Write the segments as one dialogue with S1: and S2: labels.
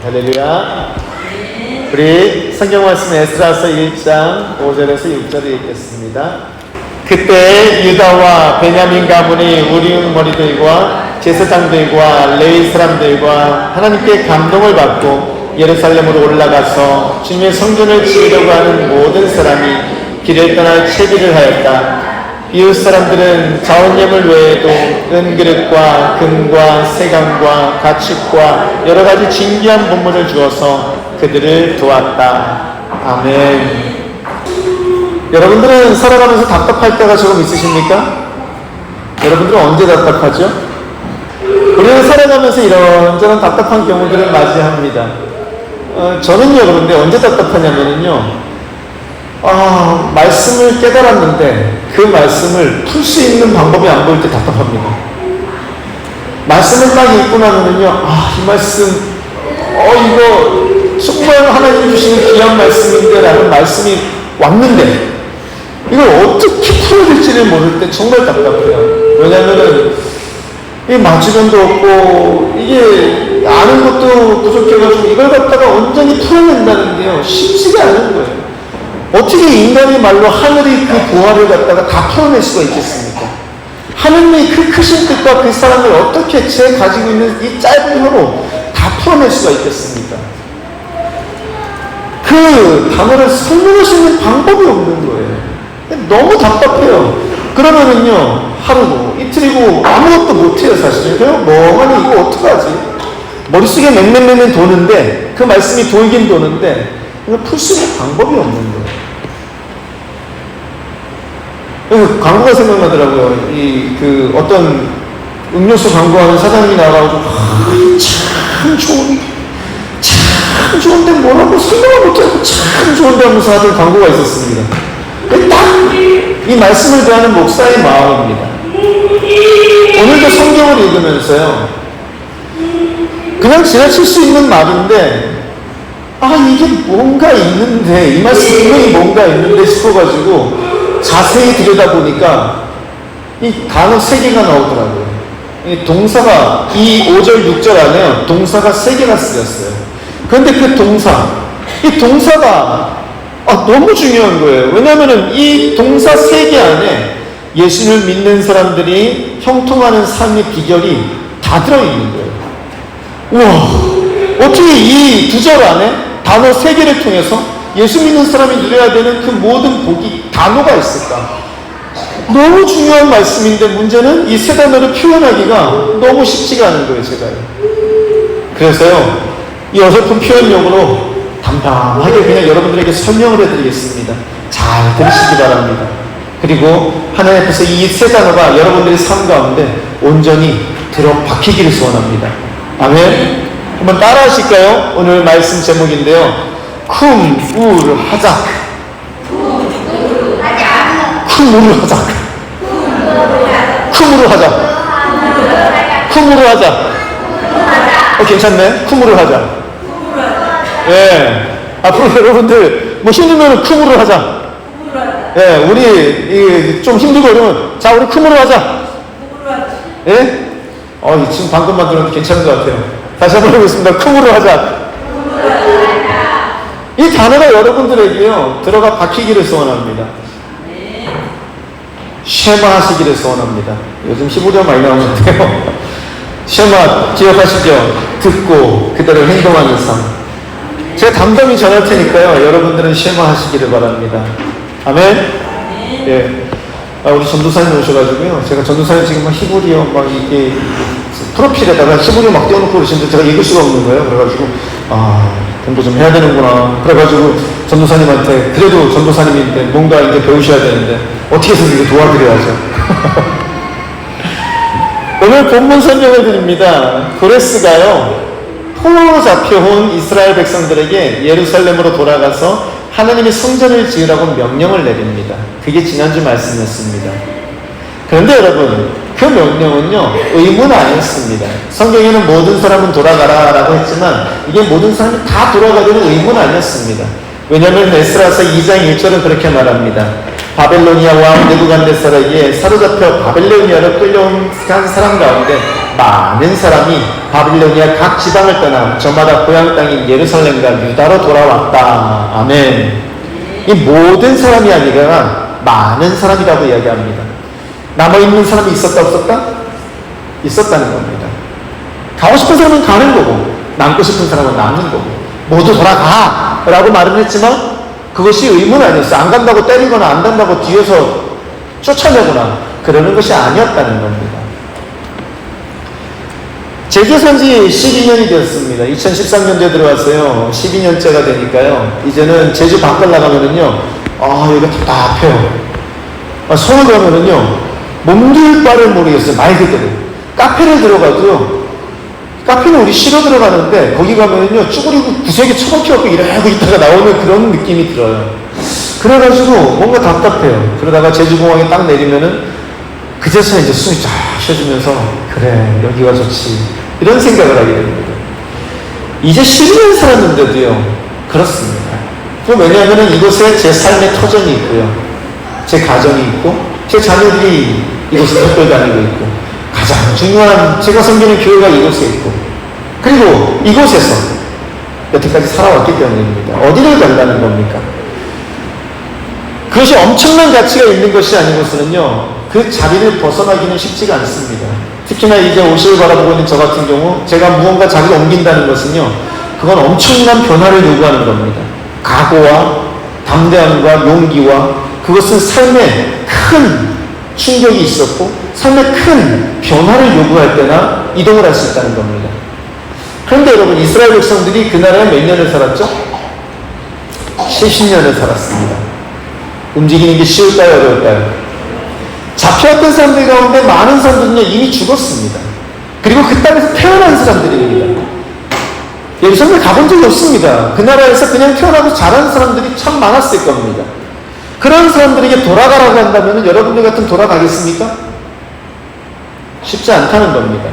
S1: 할렐루야. 우리 성경 말씀 에스라서 1장 5절에서 6절을 읽겠습니다. 그때 유다와 베냐민 가문이 우리 머리들과 제사장들과 레위 사람들과 하나님께 감동을 받고 예루살렘으로 올라가서 주님의 성전을 지으려고 하는 모든 사람이 길을 떠나 채비를 하였다. 이웃 사람들은 자원예물 외에도 은그릇과 금과 세강과 가축과 여러 가지 진귀한 본물을 주어서 그들을 도왔다. 아멘. 여러분들은 살아가면서 답답할 때가 조금 있으십니까? 여러분들은 언제 답답하죠? 우리는 살아가면서 이런저런 답답한 경우들을 맞이합니다. 저는요, 그런데 언제 답답하냐면요, 말씀을 깨달았는데 그 말씀을 풀 수 있는 방법이 안 보일 때 답답합니다. 말씀을 딱 읽고 나면은요, 이 말씀, 이거 정말 하나님이 주시는 귀한 말씀인데 라는 말씀이 왔는데 이걸 어떻게 풀어야 될지를 모를 때 정말 답답해요. 왜냐면은 이 맞주변도 없고 이게 아는 것도 부족해가지고 이걸 갖다가 온전히 풀어낸다는 게요, 쉽지가 않은 거예요. 어떻게 인간의 말로 하늘이 그 보화를 갖다가 다 풀어낼 수가 있겠습니까? 하느님의 그 크신 뜻과 그 사랑을 어떻게 제 가지고 있는 이 짧은 혀로 다 풀어낼 수가 있겠습니까? 그 단어를 설명할 수 있는 방법이 없는 거예요. 너무 답답해요. 그러면은요, 하루고 이틀이고 아무것도 못해요, 사실. 그냥 멍하니 이거 어떡하지? 머릿속에 맹맹맹맹 도는데, 그 말씀이 돌긴 도는데, 풀 수 있는 방법이 없는 거예요. 광고가 생각나더라고요. 어떤 음료수 광고하는 사장님이 나와가지고, 참 좋은데 뭐라고 설명을 못하고 참 좋은데 하면서 하던 광고가 있었습니다. 딱 이 말씀을 대하는 목사의 마음입니다. 오늘도 성경을 읽으면서요, 그냥 지나칠 수 있는 말인데, 이게 뭔가 있는데, 이 말씀 분명히 뭔가 있는데 싶어가지고 자세히 들여다보니까 이 단어 3개가 나오더라고요. 이 동사가, 이 5절, 6절 안에 동사가 3개가 쓰였어요. 그런데 그 이 동사가 너무 중요한 거예요. 왜냐하면 이 동사 3개 안에 예수를 믿는 사람들이 형통하는 삶의 비결이 다 들어있는 거예요. 우와, 어떻게 이 2절 안에 단어 3개를 통해서 예수 믿는 사람이 누려야 되는 그 모든 복이 단어가 있을까? 너무 중요한 말씀인데 문제는 이 3단어를 표현하기가 너무 쉽지가 않은 거예요, 제가요. 그래서요, 이 어설픈 표현력으로 담담하게 그냥 여러분들에게 설명을 해드리겠습니다. 잘 들으시기 바랍니다. 그리고 하나님 앞에서 이 3단어가 여러분들의 삶 가운데 온전히 들어박히기를 소원합니다. 아멘. 한번 따라 하실까요? 오늘 말씀 제목인데요, 쿰우르하작. 쿰우르하작. 쿰우르하작. 쿰우르하작. 괜찮네. 쿰우르하작. 예. 앞으로 여러분들 힘들면 쿰우르하자. 예, 우리 좀 힘들고 그러면 자, 우리 쿰우르하자. 예? 지금 방금만 들어도 괜찮은 것 같아요. 다시 한번 해보겠습니다. 쿰우르하자. 이 단어가 여러분들에게요, 들어가 박히기를 소원합니다. 쉐마 하시기를 소원합니다. 요즘 히브리어 많이 나오는데요. 쉐마 기억하시죠? 듣고 그대로 행동하는 삶. 제가 담담히 전할 테니까요, 여러분들은 쉐마 하시기를 바랍니다. 아멘? 예. 우리 전도사님 오셔가지고요, 제가 전도사님 지금 막 히브리어 이게 프로필에다가 히브리어 막 띄워놓고 그러시는데 제가 읽을 수가 없는 거예요. 그래가지고 공부 좀 해야 되는구나. 그래가지고 전도사님한테, 그래도 전도사님인데 뭔가 이제 배우셔야 되는데 어떻게 해서 이거 도와드려야죠. 오늘 본문 설명을 드립니다. 고레스가요, 포로로 잡혀온 이스라엘 백성들에게 예루살렘으로 돌아가서 하나님의 성전을 지으라고 명령을 내립니다. 그게 지난주 말씀이었습니다. 그런데 여러분, 그 명령은요, 의무는 아니었습니다. 성경에는 모든 사람은 돌아가라 라고 했지만 이게 모든 사람이 다 돌아가려는 의무는 아니었습니다. 왜냐하면 에스라서 2장 1절은 그렇게 말합니다. 바벨로니아 왕 느부갓네살에게 사로잡혀 바벨로니아로 끌려온 사람 가운데 많은 사람이 바빌로니아 각 지방을 떠나 저마다 고향 땅인 예루살렘과 유다로 돌아왔다. 아멘. 이 모든 사람이 아니라 많은 사람이라고 이야기합니다. 남아있는 사람이 있었다 없었다? 있었다는 겁니다. 가고 싶은 사람은 가는 거고 남고 싶은 사람은 남는 거고 모두 돌아가 라고 말은 했지만 그것이 의무는 아니었어요. 안 간다고 때리거나 안 간다고 뒤에서 쫓아내거나 그러는 것이 아니었다는 겁니다. 제주산 지 12년이 되었습니다. 2013년도에 들어왔어요. 12년째가 되니까요. 이제는 제주 밖을 나가면은요, 여기가 답답해요. 서울 가면은요, 몸둘 바를 모르겠어요. 말 그대로. 카페를 들어가도요, 카페는 우리 쉬러 들어가는데, 거기 가면은요, 쭈그리고 구석에 처박혀갖고 이러고 있다가 나오는 그런 느낌이 들어요. 그래가지고 뭔가 답답해요. 그러다가 제주공항에 딱 내리면은, 그제서야 이제 숨이 쫙 쉬어지면서 그래 여기가 좋지 이런 생각을 하게 됩니다. 이제 12년 살았는데도요 그렇습니다. 왜냐하면 이곳에 제 삶의 터전이 있고요, 제 가정이 있고 제 자녀들이 이곳에 학교를 다니고 있고 가장 중요한 제가 섬기는 교회가 이곳에 있고 그리고 이곳에서 여태까지 살아왔기 때문입니다. 어디를 간다는 겁니까? 그것이 엄청난 가치가 있는 것이 아니고서는요 그 자리를 벗어나기는 쉽지가 않습니다. 특히나 이제 50을 바라보고 있는 저 같은 경우 제가 무언가 자리를 옮긴다는 것은요 그건 엄청난 변화를 요구하는 겁니다. 각오와 담대함과 용기와 그것은 삶에 큰 충격이 있었고 삶에 큰 변화를 요구할 때나 이동을 할 수 있다는 겁니다. 그런데 여러분 이스라엘 백성들이 그 나라에 몇 년을 살았죠? 70년을 살았습니다. 움직이는 게 쉬울까요 어려울까요? 잡혀왔던 사람들 가운데 많은 사람들은요 이미 죽었습니다. 그리고 그 땅에서 태어난 사람들입니다. 예루살렘에 가본 적이 없습니다. 그 나라에서 그냥 태어나고 자란 사람들이 참 많았을 겁니다. 그런 사람들에게 돌아가라고 한다면 여러분들 같은 돌아가겠습니까? 쉽지 않다는 겁니다.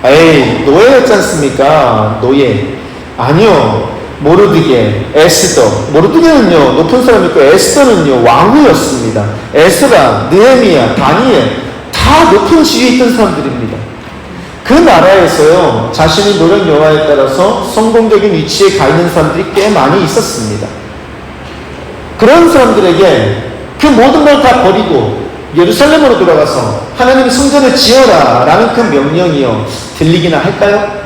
S1: 에이 노예였지 않습니까? 노예. 아니요. 모르드게, 에스더. 모르드게는요 높은 사람이고 에스더는요 왕후였습니다. 에스라, 느헤미야, 다니엘 다 높은 지위에 있던 사람들입니다. 그 나라에서요 자신의 노력 여하에 따라서 성공적인 위치에 가 있는 사람들이 꽤 많이 있었습니다. 그런 사람들에게 그 모든 걸 다 버리고 예루살렘으로 돌아가서 하나님의 성전을 지어라 라는 그 명령이요 들리기나 할까요?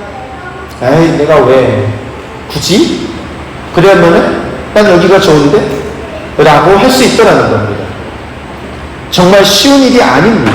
S1: 에이 내가 왜 굳이? 그러면은 난 여기가 좋은데? 라고 할 수 있다라는 겁니다. 정말 쉬운 일이 아닙니다.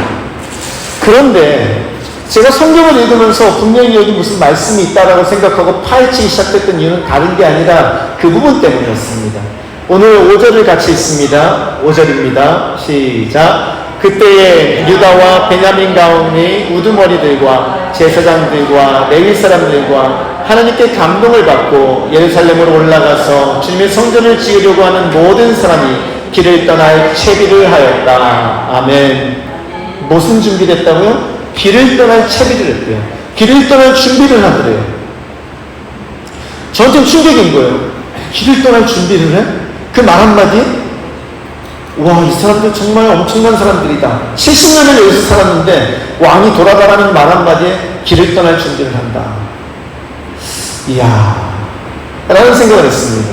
S1: 그런데 제가 성경을 읽으면서 분명히 여기 무슨 말씀이 있다라고 생각하고 파헤치기 시작했던 이유는 다른 게 아니라 그 부분 때문이었습니다. 오늘 5절을 같이 읽습니다. 5절입니다. 시작. 그때에 유다와 베냐민 가운데 우두머리들과 제사장들과 레위 사람들과 하나님께 감동을 받고 예루살렘으로 올라가서 주님의 성전을 지으려고 하는 모든 사람이 길을 떠날 채비를 하였다. 아멘. 무슨 준비를 했다고요? 길을 떠날 채비를 했대요. 길을 떠날 준비를 하더래요. 저한테는 충격인 거예요. 길을 떠날 준비를 해? 그 말 한마디에 와, 이 사람들 정말 엄청난 사람들이다. 70년을 여기서 살았는데 왕이 돌아가라는 말 한마디에 길을 떠날 준비를 한다. 이야, 라는 생각을 했습니다.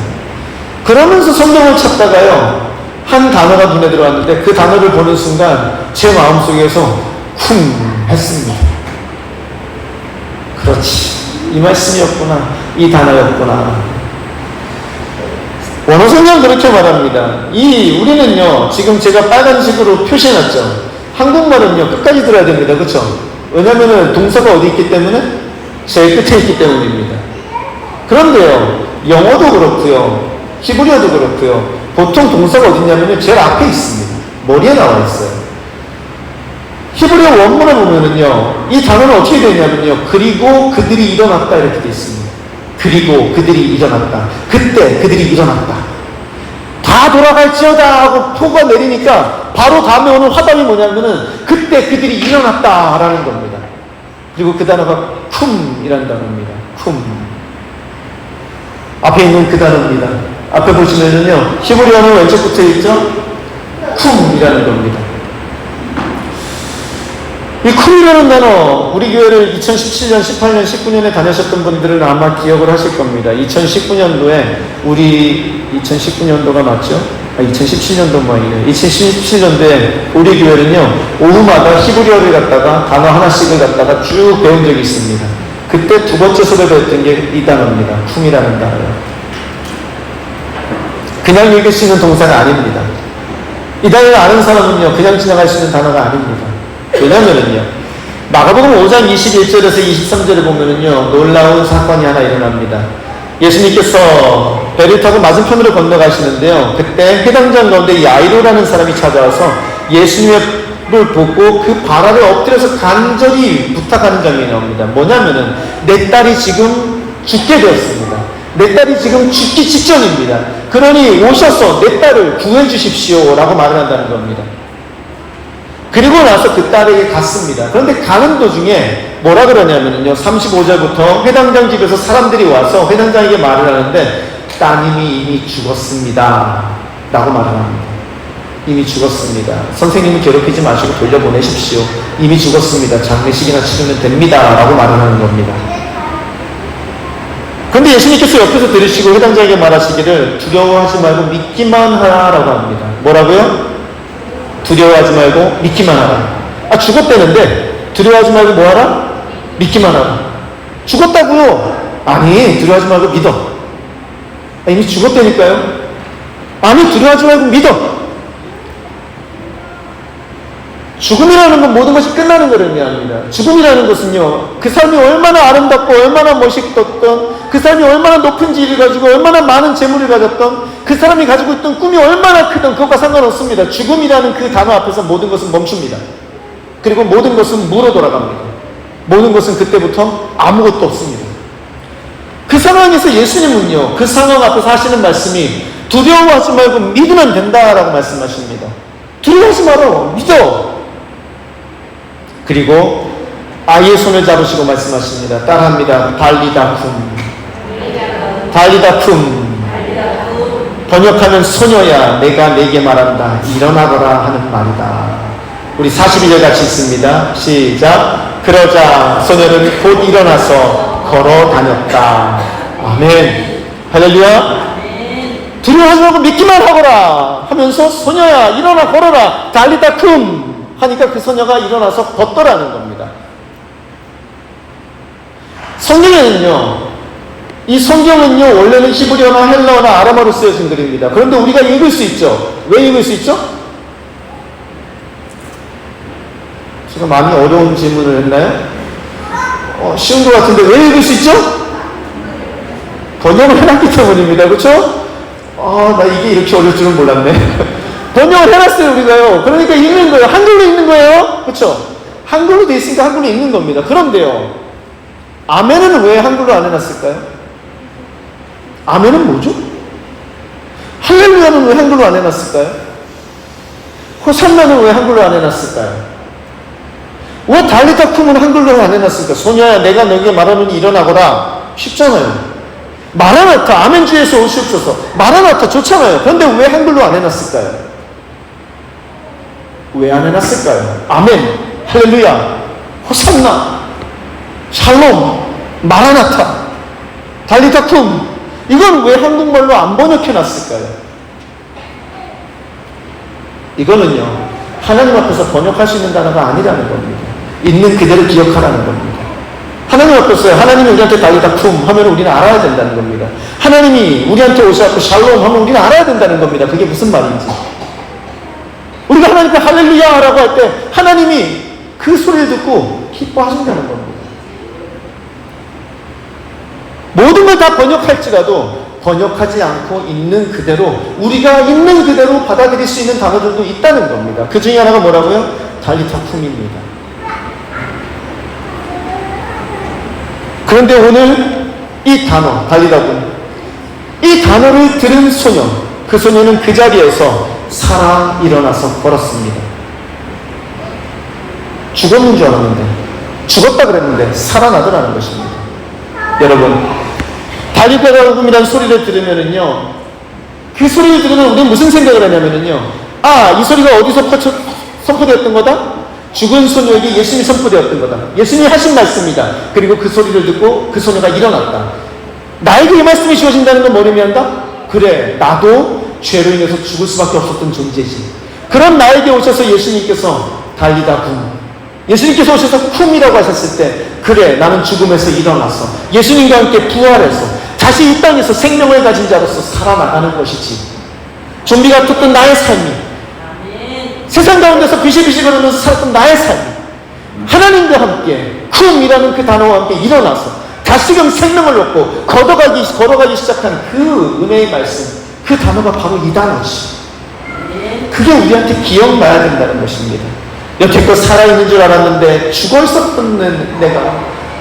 S1: 그러면서 성경을 찾다가요 한 단어가 눈에 들어왔는데 그 단어를 보는 순간 제 마음속에서 쿵 했습니다. 그렇지, 이 말씀이었구나, 이 단어였구나. 원어 성경 그렇게 말합니다. 우리는요 지금 제가 빨간색으로 표시해놨죠. 한국말은요 끝까지 들어야 됩니다. 그렇죠? 왜냐면은 동사가 어디 있기 때문에? 제일 끝에 있기 때문입니다. 그런데요 영어도 그렇고요 히브리어도 그렇고요 보통 동사가 어디 있냐면요 제일 앞에 있습니다. 머리에 나와 있어요. 히브리어 원문을 보면은요 이 단어는 어떻게 되냐면요 그리고 그들이 일어났다 이렇게 되어 있습니다. 그리고 그들이 일어났다. 그때 그들이 일어났다. 다 돌아갈지어다 하고 포가 내리니까 바로 다음에 오는 화답이 뭐냐면은 그때 그들이 일어났다 라는 겁니다. 그리고 그 단어가 쿰이라는 단어입니다. 쿰. 앞에 있는 그 단어입니다. 앞에 보시면은요 히브리어는 왼쪽 붙어 있죠? 쿰이라는 겁니다. 이 쿰이라는 단어, 우리 교회를 2017년, 18년, 19년에 다니셨던 분들은 아마 기억을 하실 겁니다. 2019년도에, 우리 2019년도가 맞죠? 2017년도 말이에요. 2017년도에 우리 교회는요, 오후마다 히브리어를 갖다가 단어 하나씩을 갖다가 쭉 배운 적이 있습니다. 그때 두 번째 수업에 배웠던 게 이 단어입니다. 쿰이라는 단어요. 그냥 읽을 수 있는 동사가 아닙니다. 이 단어를 아는 사람은요, 그냥 지나갈 수 있는 단어가 아닙니다. 왜냐면은요, 마가복음 5장 21절에서 23절에 보면은요, 놀라운 사건이 하나 일어납니다. 예수님께서 배를 타고 맞은편으로 건너가시는데요, 그때 회당장 가운데 야이로라는 사람이 찾아와서 예수님을 보고 그 발 아래 엎드려서 간절히 부탁하는 장면이 나옵니다. 뭐냐면은, 내 딸이 지금 죽게 되었습니다. 내 딸이 지금 죽기 직전입니다. 그러니 오셔서 내 딸을 구해 주십시오 라고 말을 한다는 겁니다. 그리고 나서 그 딸에게 갔습니다. 그런데 가는 도중에 뭐라 그러냐면요, 35절부터 회당장 집에서 사람들이 와서 회당장에게 말을 하는데, 따님이 이미 죽었습니다 라고 말을 합니다. 이미 죽었습니다. 선생님은 괴롭히지 마시고 돌려보내십시오. 이미 죽었습니다. 장례식이나 치르면 됩니다 라고 말을 하는 겁니다. 그런데 예수님께서 옆에서 들으시고 회당장에게 말하시기를, 두려워하지 말고 믿기만 하라고 합니다. 뭐라고요? 두려워하지 말고 믿기만 하라. 죽었다는데 두려워하지 말고 뭐하라? 믿기만 하라. 죽었다고요? 아니, 두려워하지 말고 믿어. 이미 죽었다니까요? 아니, 두려워하지 말고 믿어. 죽음이라는 건 모든 것이 끝나는 것을 의미합니다. 죽음이라는 것은요, 그 사람이 얼마나 아름답고 얼마나 멋있었던, 그 사람이 얼마나 높은 지위를 가지고 얼마나 많은 재물을 가졌던, 그 사람이 가지고 있던 꿈이 얼마나 크던 그것과 상관없습니다. 죽음이라는 그 단어 앞에서 모든 것은 멈춥니다. 그리고 모든 것은 무로 돌아갑니다. 모든 것은 그때부터 아무것도 없습니다. 그 상황에서 예수님은요, 그 상황 앞에서 하시는 말씀이 두려워하지 말고 믿으면 된다라고 말씀하십니다. 두려워하지 말어, 믿어. 그리고 아이의 손을 잡으시고 말씀하십니다. 따라합니다. 달리다쿰. 달리다쿰. 번역하면 소녀야, 내가 내게 말한다. 일어나거라 하는 말이다. 우리 41절 같이 읽습니다. 시작. 그러자 소녀는 곧 일어나서 걸어 다녔다. 아멘. 할렐루야. 두려워하지 말고 믿기만 하거라 하면서 소녀야 일어나 걸어라 달리다쿰 하니까 그 소녀가 일어나서 걷더라는 겁니다. 성경에는요, 이 성경은요 원래는 히브리어나 헬라어나 아람어로 쓰여진 글입니다. 그런데 우리가 읽을 수 있죠. 왜 읽을 수 있죠? 제가 많이 어려운 질문을 했나요? 쉬운 것 같은데 왜 읽을 수 있죠? 번역을 해놨기 때문입니다. 그렇죠? 나 이게 이렇게 어려울 줄은 몰랐네. 번역을 해놨어요, 우리가요. 그러니까 읽는 거예요. 한글로 읽는 거예요. 그렇죠? 한글로 돼 있으니까 한글로 읽는 겁니다. 그런데요, 아멘은 왜 한글로 안 해놨을까요? 아멘은 뭐죠? 할렐루야는 왜 한글로 안 해놨을까요? 호산나는 왜 한글로 안 해놨을까요? 왜 달리다쿰은 한글로 안 해놨을까? 소녀야, 내가 너에게 말하노니 일어나거라. 쉽잖아요. 마라나타, 아멘주에서 오시옵소서. 마라나타 좋잖아요. 그런데 왜 한글로 안 해놨을까요? 왜 안 해놨을까요? 아멘, 할렐루야, 호산나, 샬롬, 마라나타, 달리다쿰. 이건 왜 한국말로 안 번역해놨을까요? 이거는요, 하나님 앞에서 번역할 수 있는 단어가 아니라는 겁니다. 있는 그대로 기억하라는 겁니다. 하나님 앞에서 하나님이 우리한테 달리다쿰 하면 우리는 알아야 된다는 겁니다. 하나님이 우리한테 오셔서 샬롬 하면 우리는 알아야 된다는 겁니다. 그게 무슨 말인지. 우리가 하나님께 할렐루야라고 할 때 하나님이 그 소리를 듣고 기뻐하신다는 겁니다. 모든 걸 다 번역할지라도 번역하지 않고 있는 그대로, 우리가 있는 그대로 받아들일 수 있는 단어들도 있다는 겁니다. 그 중에 하나가 뭐라고요? 달리다쿰입니다. 그런데 오늘 이 단어, 달리다쿰, 이 단어를 들은 소녀, 그 소녀는 그 자리에서 살아 일어나서 걸었습니다. 죽었는 줄 알았는데, 죽었다 그랬는데 살아나더라는 것입니다. 여러분, 달리다쿰이라는 소리를 들으면은요, 그 소리를 들으면 우리는 무슨 생각을 하냐면은요, 이 소리가 어디서 선포되었던 거다? 죽은 소녀에게 예수님이 선포되었던 거다. 예수님이 하신 말씀이다. 그리고 그 소리를 듣고 그 소녀가 일어났다. 나에게 이 말씀이 주어진다는 건 뭐를 의미한다? 그래, 나도 죄로 인해서 죽을 수밖에 없었던 존재지. 그런 나에게 오셔서 예수님께서 달리다 굼, 예수님께서 오셔서 쿰이라고 하셨을 때, 그래, 나는 죽음에서 일어났어. 예수님과 함께 부활해서 다시 이 땅에서 생명을 가진 자로서 살아나가는 것이지. 좀비 같았던 나의 삶이, 세상 가운데서 비실비실 거리면서 살았던 나의 삶이 하나님과 함께 쿰이라는 그 단어와 함께 일어나서 다시금 생명을 얻고 걸어가기 시작한 그 은혜의 말씀, 그 단어가 바로 이 단어지. 그게 우리한테 기억나야 된다는 것입니다. 여태껏 살아있는 줄 알았는데 죽어 있었던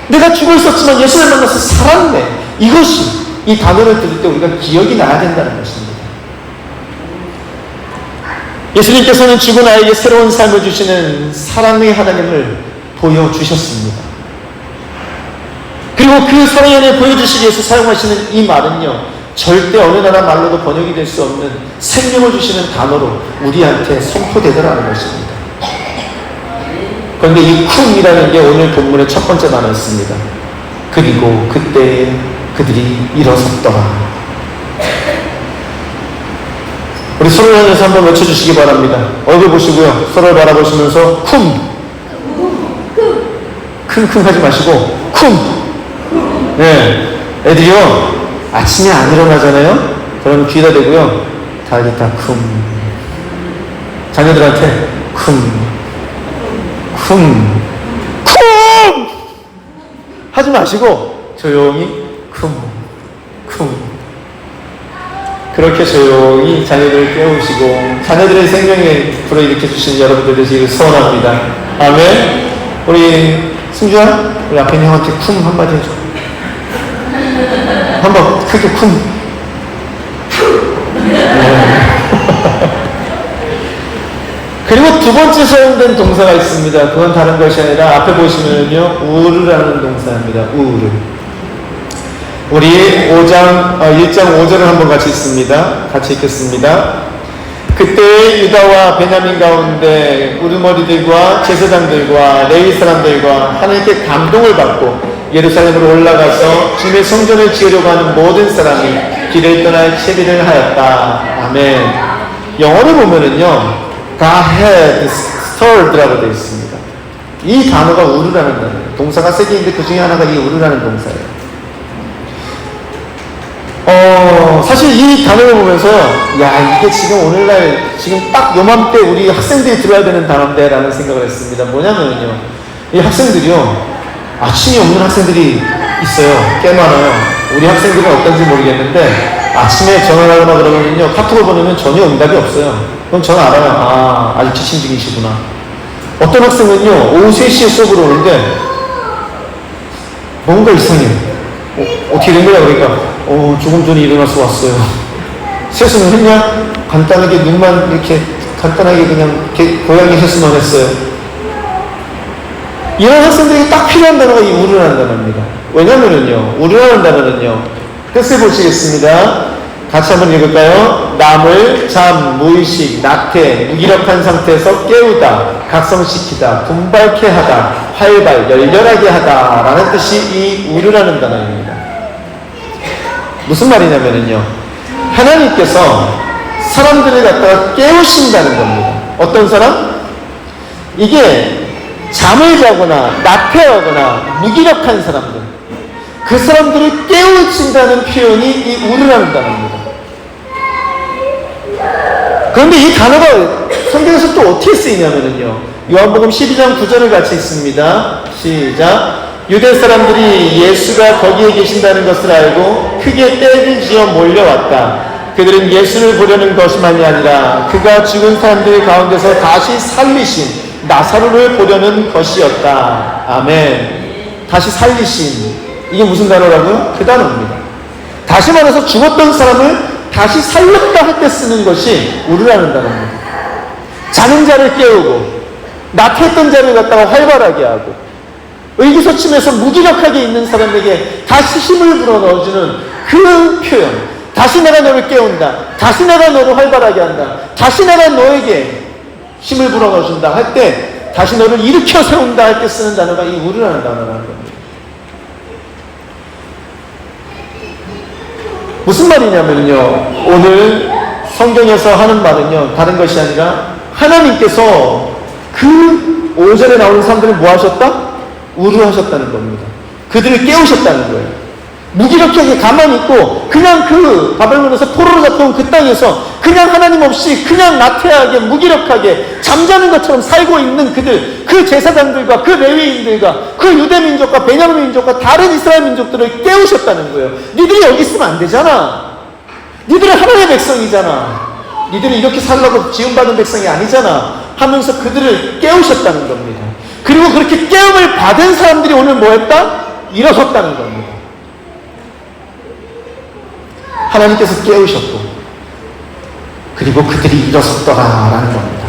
S1: 내가 죽어 있었지만 예수를 만나서 살았네. 이것이 이 단어를 들을 때 우리가 기억이 나야 된다는 것입니다. 예수님께서는 죽은 아이에게 새로운 삶을 주시는 사랑의 하나님을 보여주셨습니다. 그리고 그 사랑의 하나님을 보여주시기 위해서 사용하시는 이 말은요, 절대 어느 나라 말로도 번역이 될 수 없는 생명을 주시는 단어로 우리한테 선포되더라는 것입니다. 그런데 이 쿰이라는 게 오늘 본문의 첫 번째 단어였습니다. 그리고 그때에 그들이 일어섰더라. 우리 서로를 향해서 한번 외쳐주시기 바랍니다. 얼굴 보시고요, 서로를 바라보시면서 쿰, 킁킁 하지 마시고 쿰. 네, 애들이요 아침에 안 일어나잖아요. 그러면 귀에다 대고요, 달리다 쿰. 자녀들한테 쿰 하지 마시고 조용히 쿰. 그렇게 조용히 자녀들을 깨우시고 자녀들의 생명에 불어일으켜 주신 여러분들 되시길 소원합니다. 아멘. 우리 승주야, 우리 앞에 있는 형한테 쿰 한마디 해줘. 한번 크게 쿰. 그리고 두 번째 사용된 동사가 있습니다. 그건 다른 것이 아니라 앞에 보시면요, 우르라는 동사입니다. 우르. 우리 1장 5절을 한번 같이 읽습니다. 같이 읽겠습니다. 그때 유다와 베냐민 가운데 우르머리들과 제사장들과 레위 사람들과 하나님께 감동을 받고 예루살렘으로 올라가서 주님의 성전을 지으려고 하는 모든 사람이 길을 떠날 채비를 하였다. 아멘. 영어를 보면은요, God had stirred라고 되어 있습니다. 이 단어가 우르라는 단어예요. 동사가 세 개인데 그 중에 하나가 이 우르라는 동사예요. 사실 이 단어를 보면서, 야, 이게 지금 오늘날, 지금 딱 요맘때 우리 학생들이 들어야 되는 단어인데 라는 생각을 했습니다. 뭐냐면요, 이 학생들이요, 아침이 없는 학생들이 있어요. 꽤 많아요. 우리 학생들은 어떤지 모르겠는데, 아침에 전화를 하거나 그러면요, 카톡을 보내면 전혀 응답이 없어요. 그럼 저는 알아요. 아직 지침 중이시구나. 어떤 학생은요, 오후 3시에 수업을 오는데, 뭔가 이상해요. 어떻게 된 거야? 그러니까, 조금 전에 일어나서 왔어요. 세수는 했냐? 간단하게 눈만 이렇게 간단하게 그냥 고양이 세수만 했어요. 이런 학생들에게 딱 필요한 단어가 이 우르라는 단어입니다. 왜냐면은요, 우르라는 단어는요, 뜻을 보시겠습니다. 같이 한번 읽을까요? 남을 잠, 무의식, 낙태, 무기력한 상태에서 깨우다, 각성시키다, 분발케 하다, 활발, 열렬하게 하다 라는 뜻이 이 우르라는 단어입니다. 무슨 말이냐면요, 하나님께서 사람들을 갖다가 깨우신다는 겁니다. 어떤 사람? 이게 잠을 자거나 낙태하거나 무기력한 사람들, 그 사람들을 깨우친다는 표현이 이 우르라는 단어입니다. 그런데 이 단어가 성경에서 또 어떻게 쓰이냐면요, 요한복음 12장 9절을 같이 읽습니다. 시작. 유대 사람들이 예수가 거기에 계신다는 것을 알고 크게 떼를 지어 몰려왔다. 그들은 예수를 보려는 것만이 아니라 그가 죽은 사람들 가운데서 다시 살리신 나사로를 보려는 것이었다. 아멘. 다시 살리신, 이게 무슨 단어라고요? 그 단어입니다. 다시 말해서 죽었던 사람을 다시 살렸다 할 때 쓰는 것이 우르라는 단어입니다. 자는 자를 깨우고 낙했던 자를 갖다가 활발하게 하고 의기소침해서 무기력하게 있는 사람에게 다시 힘을 불어넣어주는 그 표현. 다시 내가 너를 깨운다. 다시 내가 너를 활발하게 한다. 다시 내가 너에게 힘을 불어넣어준다 할 때 다시 너를 일으켜 세운다 할 때 쓰는 단어가 이 우르라는 단어라는 겁니다. 무슨 말이냐면요, 오늘 성경에서 하는 말은요, 다른 것이 아니라 하나님께서 그 5절에 나오는 사람들을 뭐 하셨다? 우르하셨다는 겁니다. 그들을 깨우셨다는 거예요. 무기력하게 가만히 있고 그냥 그 바벨론에서 포로로 잡혀온 그 땅에서 그냥 하나님 없이 그냥 나태하게 무기력하게 잠자는 것처럼 살고 있는 그들, 그 제사장들과 그 레위인들과 그 유대 민족과 베냐민 민족과 다른 이스라엘 민족들을 깨우셨다는 거예요. 니들이 여기 있으면 안 되잖아. 니들은 하나님의 백성이잖아. 니들은 이렇게 살라고 지음받은 백성이 아니잖아 하면서 그들을 깨우셨다는 겁니다. 그리고 그렇게 깨움을 받은 사람들이 오늘 뭐 했다? 일어섰다는 겁니다. 하나님께서 깨우셨고 그리고 그들이 일어섰더라라는 겁니다.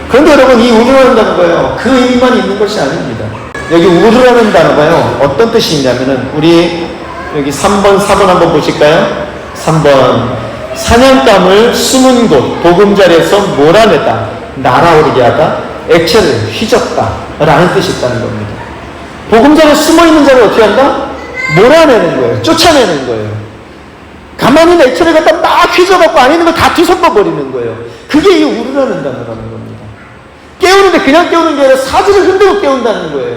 S1: 그런데 여러분, 이 우르라는 단어가요, 그 의미만 있는 것이 아닙니다. 여기 우르라는 단어가요, 어떤 뜻이 있냐면은, 우리 여기 3번, 4번 한번 보실까요? 3번, 사냥감을 숨은 곳, 보금자리에서 몰아내다, 날아오르게 하다, 액체를 휘젓다 라는 뜻이 있다는 겁니다. 보금자리에 숨어있는 자를 어떻게 한다? 몰아내는 거예요. 쫓아내는 거예요. 가만히 있는 액체를 갖다 막 휘저갖고 안에 있는 걸 다 뒤섞어 버리는 거예요. 그게 이 우르라는 단어라는 겁니다. 깨우는데 그냥 깨우는 게 아니라 사지를 흔들고 깨운다는 거예요.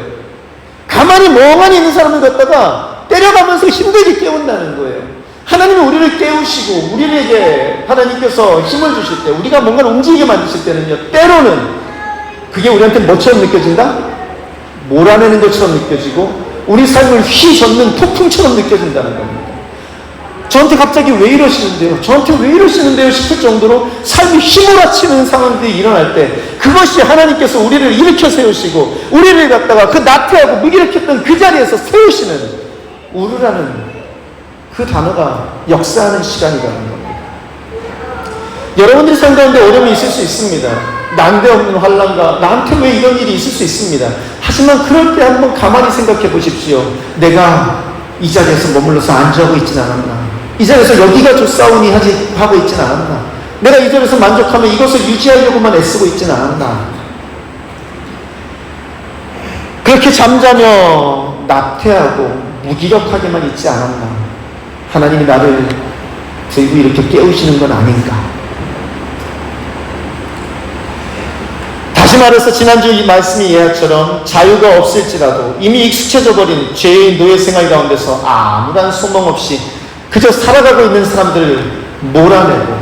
S1: 가만히 멍하니 있는 사람을 갖다가 때려가면서 힘들게 깨운다는 거예요. 하나님이 우리를 깨우시고 우리에게 하나님께서 힘을 주실 때, 우리가 뭔가를 움직이게 만드실 때는요, 때로는 그게 우리한테 뭐처럼 느껴진다? 몰아내는 것처럼 느껴지고 우리 삶을 휘젓는 폭풍처럼 느껴진다는 겁니다. 저한테 갑자기 왜 이러시는데요? 저한테 왜 이러시는데요? 싶을 정도로 삶이 휘몰아치는 상황들이 일어날 때, 그것이 하나님께서 우리를 일으켜 세우시고 우리를 갖다가 그 나태하고 무기력했던 그 자리에서 세우시는 우르라는 그 단어가 역사하는 시간이라는 겁니다. 여러분들이 삶 가운데 어려움이 있을 수 있습니다. 난데없는 환난과 나한테 왜 이런 일이 있을 수 있습니다. 하지만 그럴 때 한번 가만히 생각해 보십시오. 내가 이 자리에서 머물러서 안주하고 있진 않았나? 이 자리에서 여기가 좋사오니 하고 있진 않았나? 내가 이 자리에서 만족하며 이것을 유지하려고만 애쓰고 있진 않았나? 그렇게 잠자며 나태하고 무기력하게만 있지 않았나? 하나님이 나를 들고 이렇게 깨우시는 건 아닌가? 다시 말해서 지난주 이 말씀의 예화처럼 자유가 없을지라도 이미 익숙해져 버린 죄의 노예 생활 가운데서 아무런 소망 없이 그저 살아가고 있는 사람들을 몰아내고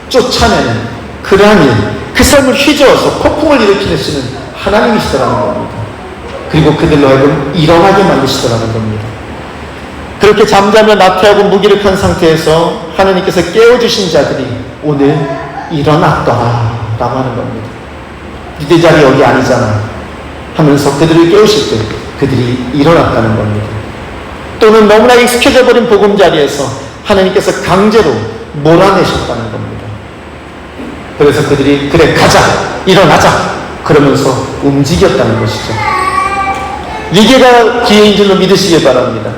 S1: 쫓아내는 그러한 일, 그 삶을 휘저어서 폭풍을 일으키시는 하나님이시더라는 겁니다. 그리고 그들로 하여금 일어나게 만드시더라는 겁니다. 그렇게 잠자며 나태하고 무기력한 상태에서 하나님께서 깨워주신 자들이 오늘 일어났더라 라고 하는 겁니다. 니들 자리 여기 아니잖아 하면서 그들을 깨우실 때 그들이 일어났다는 겁니다. 또는 너무나 익숙해져 버린 복음 자리에서 하나님께서 강제로 몰아내셨다는 겁니다. 그래서 그들이 그래 가자, 일어나자 그러면서 움직였다는 것이죠. 위기가 기회인 줄로 믿으시기 바랍니다.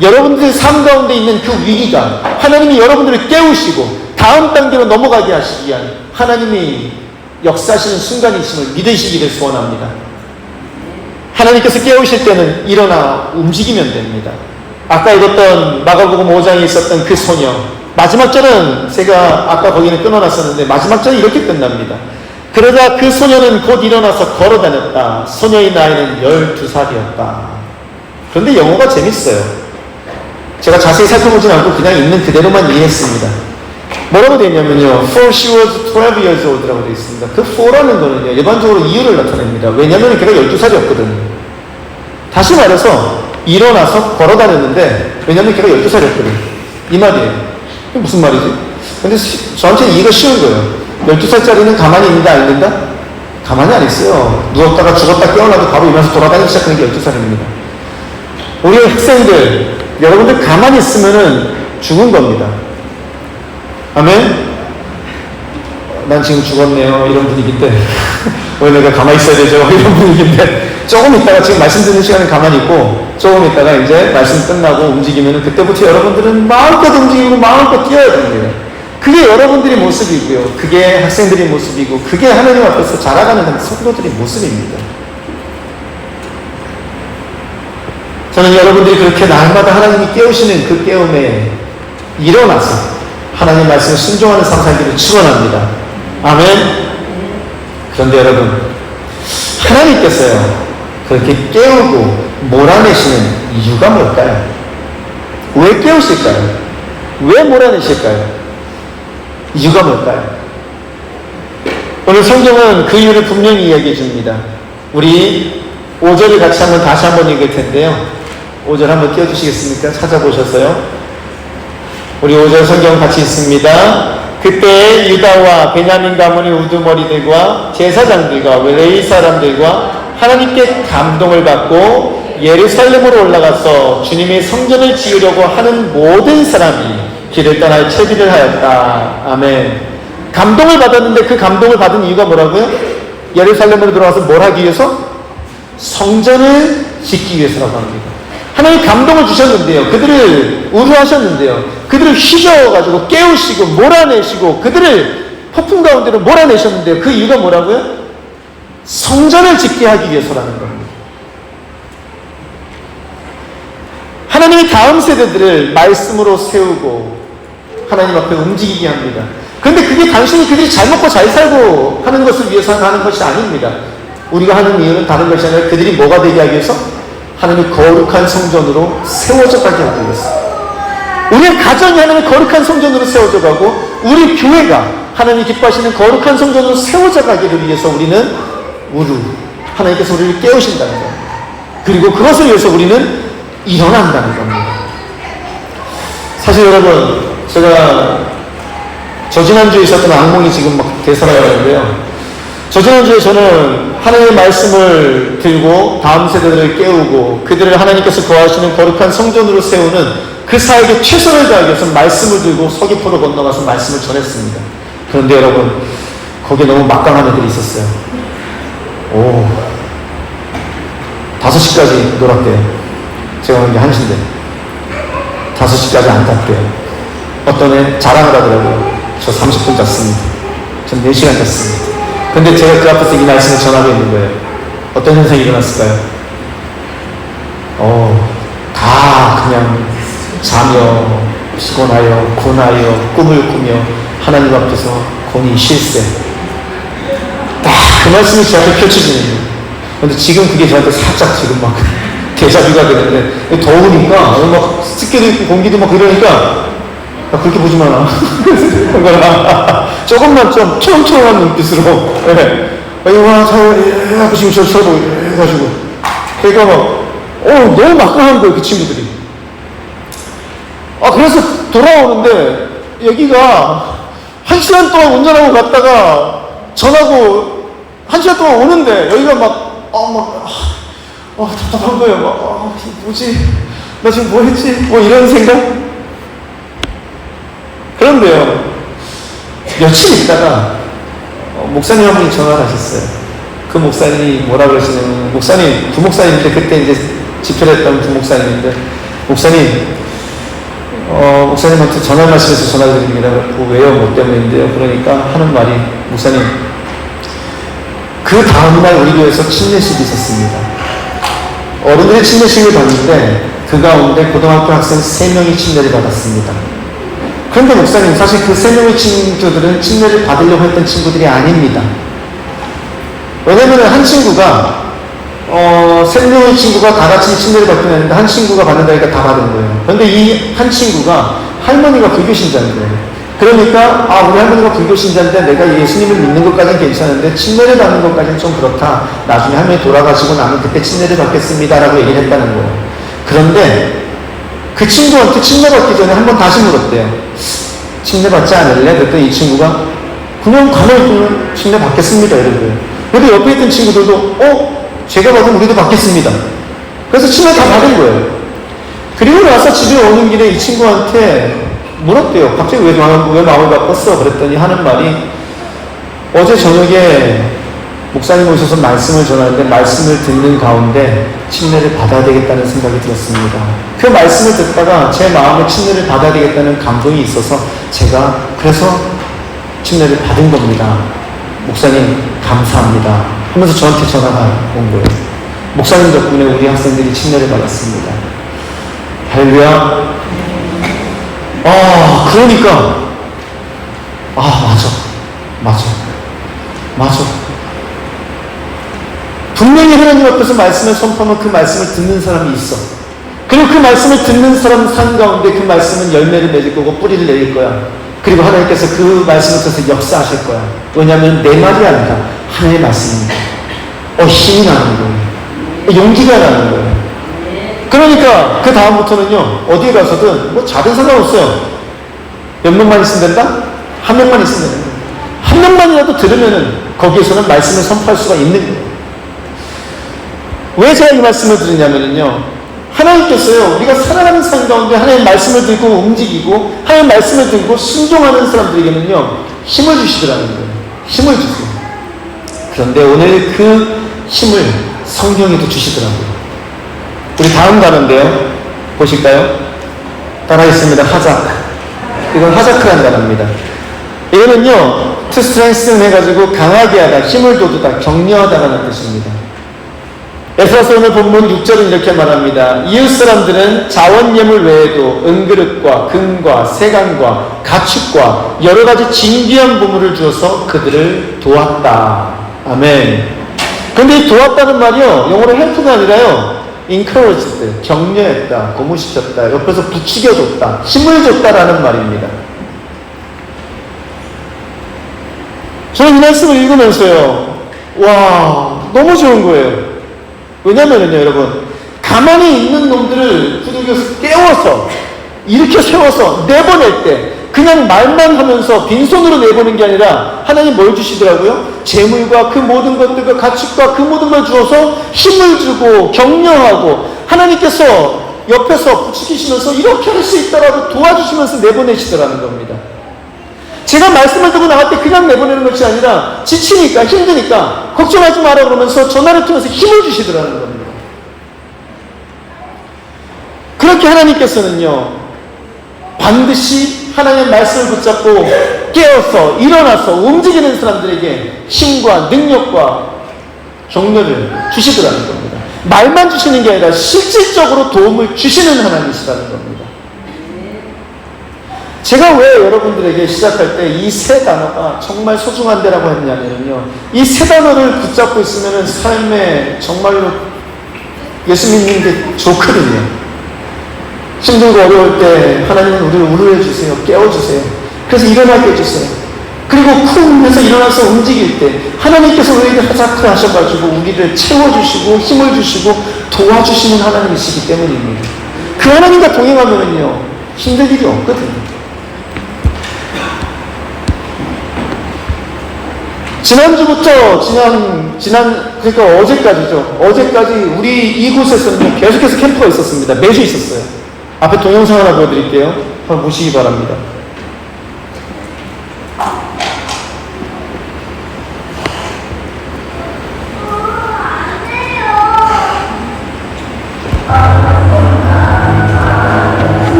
S1: 여러분들의 삶 가운데 있는 그 위기가 하나님이 여러분들을 깨우시고 다음 단계로 넘어가게 하시기 위한 하나님이 역사하시는 순간이심을 믿으시기를 소원합니다. 하나님께서 깨우실 때는 일어나 움직이면 됩니다. 아까 읽었던 마가복음 5장에 있었던 그 소녀, 마지막 절은 제가 아까 거기는 끊어놨었는데 마지막 절이 이렇게 끝납니다. 그러자 그 소녀는 곧 일어나서 걸어다녔다. 소녀의 나이는 12살이었다. 그런데 영어가 재밌어요. 제가 자세히 살펴보진 않고 그냥 있는 그대로만 이해했습니다. 뭐라고 되어 있냐면요, for she was 12 years old라고 되어 있습니다. 그 for라는 거는요, 일반적으로 이유를 나타냅니다. 왜냐면 걔가 12살이었거든요. 다시 말해서 일어나서 걸어다녔는데 왜냐면 걔가 12살이었거든요. 이 말이에요. 이게 무슨 말이지? 근데 저한테는 이해가 쉬운 거예요. 12살짜리는 가만히 있는다, 안 있는다? 가만히 안 있어요. 누웠다가 죽었다 깨어나도 바로 일어나서 돌아다니기 시작하는 게 12살입니다. 우리 학생들, 여러분들 가만히 있으면은 죽은 겁니다. 아멘? 난 지금 죽었네요. 이런 분위기인데. 왜 내가 가만히 있어야 되죠? 이런 분위기인데. 조금 있다가 지금 말씀 듣는 시간에 가만히 있고, 조금 있다가 이제 말씀 끝나고 움직이면 그때부터 여러분들은 마음껏 움직이고 마음껏 뛰어야 됩니다. 그게 여러분들의 모습이고요. 그게 학생들의 모습이고, 그게 하나님 앞에서 자라가는 성도들의 모습입니다. 저는 여러분들이 그렇게 날마다 하나님이 깨우시는 그 깨움에 일어나서 하나님 말씀을 순종하는 삶 살기를 축원합니다. 아멘. 그런데 여러분, 하나님께서요 그렇게 깨우고 몰아내시는 이유가 뭘까요? 왜 깨우실까요? 왜 몰아내실까요? 이유가 뭘까요? 오늘 성경은 그 이유를 분명히 이야기해 줍니다. 우리 5절을 같이 다시 한번 읽을 텐데요. 5절 한번 띄워주시겠습니까? 찾아보셨어요? 우리 5절 성경 같이 있습니다. 그때 유다와 베냐민 가문의 우두머리들과 제사장들과 레위 사람들과 하나님께 감동을 받고 예루살렘으로 올라가서 주님의 성전을 지으려고 하는 모든 사람이 길을 떠나 채비를 하였다. 아멘. 감동을 받았는데 그 감동을 받은 이유가 뭐라고요? 예루살렘으로 들어와서 뭘 하기 위해서? 성전을 짓기 위해서라고 합니다. 하나님 감동을 주셨는데요. 그들을 우려하셨는데요. 그들을 휘저어가지고 깨우시고 몰아내시고 그들을 폭풍 가운데로 몰아내셨는데요. 그 이유가 뭐라고요? 성전을 짓게 하기 위해서라는 겁니다. 하나님이 다음 세대들을 말씀으로 세우고 하나님 앞에 움직이게 합니다. 그런데 그게 단순히 그들이 잘 먹고 잘 살고 하는 것을 위해서 하는 것이 아닙니다. 우리가 하는 이유는 다른 것이 아니라 그들이 뭐가 되게 하기 위해서? 하나님의 거룩한 성전으로 세워져 가게 하기 위해서. 우리의 가정이 하나님의 거룩한 성전으로 세워져 가고 우리 교회가 하나님이 기뻐하시는 거룩한 성전으로 세워져 가기를 위해서 우리는 하나님께서 우리를 깨우신다는 겁니다. 그리고 그것을 위해서 우리는 일어난다는 겁니다. 사실 여러분, 제가 저지난주에 있었던 악몽이 지금 막 되살아나는데요. 저지난주에 저는 하나님의 말씀을 들고 다음 세대들을 깨우고 그들을 하나님께서 거하시는 거룩한 성전으로 세우는 그 사역에 최선을 다하기 위해서 말씀을 들고 서귀포로 건너가서 말씀을 전했습니다. 그런데 여러분, 거기에 너무 막강한 애들이 있었어요. 5시까지 놀았대요. 제가 오는 게 1시인데 5시까지 안 잤대요. 어떤 애 자랑을 하더라고요. 저 30분 잤습니다. 전 4시간 잤습니다. 근데 제가 그 앞에서 이 말씀을 전하고 있는 거예요. 어떤 현상이 일어났을까요? 다 그냥 자며 피곤하여 고나여 꿈을 꾸며 하나님 앞에서 곤히 쉴세. 딱 그 말씀이 저한테 펼쳐지는 거예요. 근데 지금 그게 저한테 살짝 지금 막 데자뷰가 되는데 더우니까 막 습기도 있고 공기도 막 이러니까 그렇게 보지 마라. 조금만 좀 초롱초롱한 눈빛으로 와 하고 지금 저 쳐다보고 해가지고 그러니까 막 너무 막강한 거예요 그 친구들이. 그래서 돌아오는데 여기가 1시간 동안 운전하고 갔다가 전하고 1시간 동안 오는데 여기가 답답한 거예요. 뭐지? 나 지금 뭐 했지? 이런 생각? 그런데요, 며칠 있다가 목사님 한 분이 전화를 하셨어요. 그 목사님이 뭐라 그러시냐면, 부목사님인데 그때 이제 집회를 했던 부목사님인데, 목사님한테 전화 말씀해서 전화드립니다. 왜요? 뭐 때문인데요? 그러니까 하는 말이, 목사님, 그 다음날 우리 교회에서 침례식이 있었습니다. 어른들이 침례식을 받는데 그 가운데 고등학교 학생 3명이 침례를 받았습니다. 그런데 목사님, 사실 그 3명의 친구들은 침례를 받으려고 했던 친구들이 아닙니다. 왜냐면 한 친구가 3명의 친구가 다 같이 침례를 받긴 했는데 한 친구가 받는다니까 다 받은 거예요. 그런데 이 한 친구가 할머니가 불교신자인 거예요. 그러니까 우리 할머니가 불교신자인데 내가 예수님을 믿는 것까지는 괜찮은데 침례를 받는 것까지는 좀 그렇다. 나중에 할머니 돌아가시고 나면 그때 침례를 받겠습니다 라고 얘기를 했다는 거예요. 그런데 그 친구한테 침례 받기 전에 한번 다시 물었대요. 침례 받지 않을래? 그랬더니 이 친구가 그냥 가만히 있으면 침례 받겠습니다 이러고요. 근데 옆에 있던 친구들도 제가 받으면 우리도 받겠습니다. 그래서 침례 다 받은 거예요. 그리고 나서 집에 오는 길에 이 친구한테 물었대요. 갑자기 왜 마음을 바꿨어? 그랬더니 하는 말이, 어제 저녁에 목사님 오셔서 말씀을 전하는데 말씀을 듣는 가운데 침례를 받아야 되겠다는 생각이 들었습니다. 그 말씀을 듣다가 제 마음에 침례를 받아야 되겠다는 감동이 있어서 제가 그래서 침례를 받은 겁니다. 목사님 감사합니다 하면서 저한테 전화가 온 거예요. 목사님 덕분에 우리 학생들이 침례를 받았습니다. 할렐루야. 그러니까 맞아. 분명히 하나님 앞에서 말씀을 선포하면 그 말씀을 듣는 사람이 있어. 그리고 그 말씀을 듣는 사람 산 가운데 그 말씀은 열매를 맺을 거고 뿌리를 내릴 거야. 그리고 하나님께서 그 말씀을 통해서 역사하실 거야. 왜냐하면 내 말이 아니라 하나님의 말씀입니다. 힘이 나는 거예요. 용기가 나는 거예요. 그러니까 그 다음부터는요, 어디에 가서든 뭐 작은 상관없어요. 몇 명만 있으면 된다? 한 명만 있으면 된다. 한 명만이라도 들으면은 거기에서는 말씀을 선포할 수가 있는 거예요. 왜 제가 이 말씀을 드리냐면요, 하나님께서요, 우리가 살아가는 삶 가운데 하나님의 말씀을 들고 움직이고 하나님의 말씀을 들고 순종하는 사람들에게는요, 힘을 주시더라는 거예요. 힘을 주세요. 그런데 오늘 그 힘을 성경에도 주시더라고요. 우리 다음 단어인데요, 보실까요? 따라하겠습니다. 하자크. 이건 하자크라는 단어입니다. 이거는요, to strengthen 해가지고 강하게 하다, 힘을 돋우다, 격려하다라는 뜻입니다. 에스라서 오늘 본문 6절은 이렇게 말합니다. 이웃 사람들은 자원 예물 외에도 은그릇과 금과 세간과 가축과 여러 가지 진귀한 보물을 주어서 그들을 도왔다. 아멘. 근데 이 도왔다는 말이요, 영어로 help가 아니라요, encouraged, 격려했다, 고무시켰다, 옆에서 부추겨줬다, 힘을 줬다라는 말입니다. 저는 이 말씀을 읽으면서요, 와, 너무 좋은 거예요. 왜냐면은요, 여러분, 가만히 있는 놈들을 두들겨서 깨워서 이렇게 세워서 내보낼 때 그냥 말만 하면서 빈손으로 내보는 게 아니라 하나님 뭘 주시더라고요? 재물과 그 모든 것들과 가축과 그 모든 걸 주어서 힘을 주고 격려하고 하나님께서 옆에서 부추기시면서 이렇게 할 수 있다라고 도와주시면서 내보내시더라는 겁니다. 제가 말씀을 듣고 나갈 때 그냥 내보내는 것이 아니라 지치니까 힘드니까 걱정하지 마라 그러면서 전화를 통해서 힘을 주시더라는 겁니다. 그렇게 하나님께서는요, 반드시 하나님의 말씀을 붙잡고 깨어서 일어나서 움직이는 사람들에게 힘과 능력과 격려를 주시더라는 겁니다. 말만 주시는 게 아니라 실질적으로 도움을 주시는 하나님이시라는 겁니다. 제가 왜 여러분들에게 시작할 때 이 세 단어가 정말 소중한데라고 했냐면요, 이 세 단어를 붙잡고 있으면 삶에 정말로 예수 믿는 게 좋거든요. 힘들고 어려울 때 하나님은 우리를 우르해 주세요. 깨워주세요. 그래서 일어나게 해주세요. 그리고 쿵 해서 일어나서 움직일 때 하나님께서 우리에게 하자크 하셔가지고 우리를 채워주시고 힘을 주시고 도와주시는 하나님이시기 때문입니다. 그 하나님과 동행하면요, 힘들 일이 없거든요. 지난주부터 그러니까 어제까지 우리 이곳에서는 계속해서 캠프가 있었습니다. 매주 있었어요. 앞에 동영상 하나 보여드릴게요. 한번 보시기 바랍니다.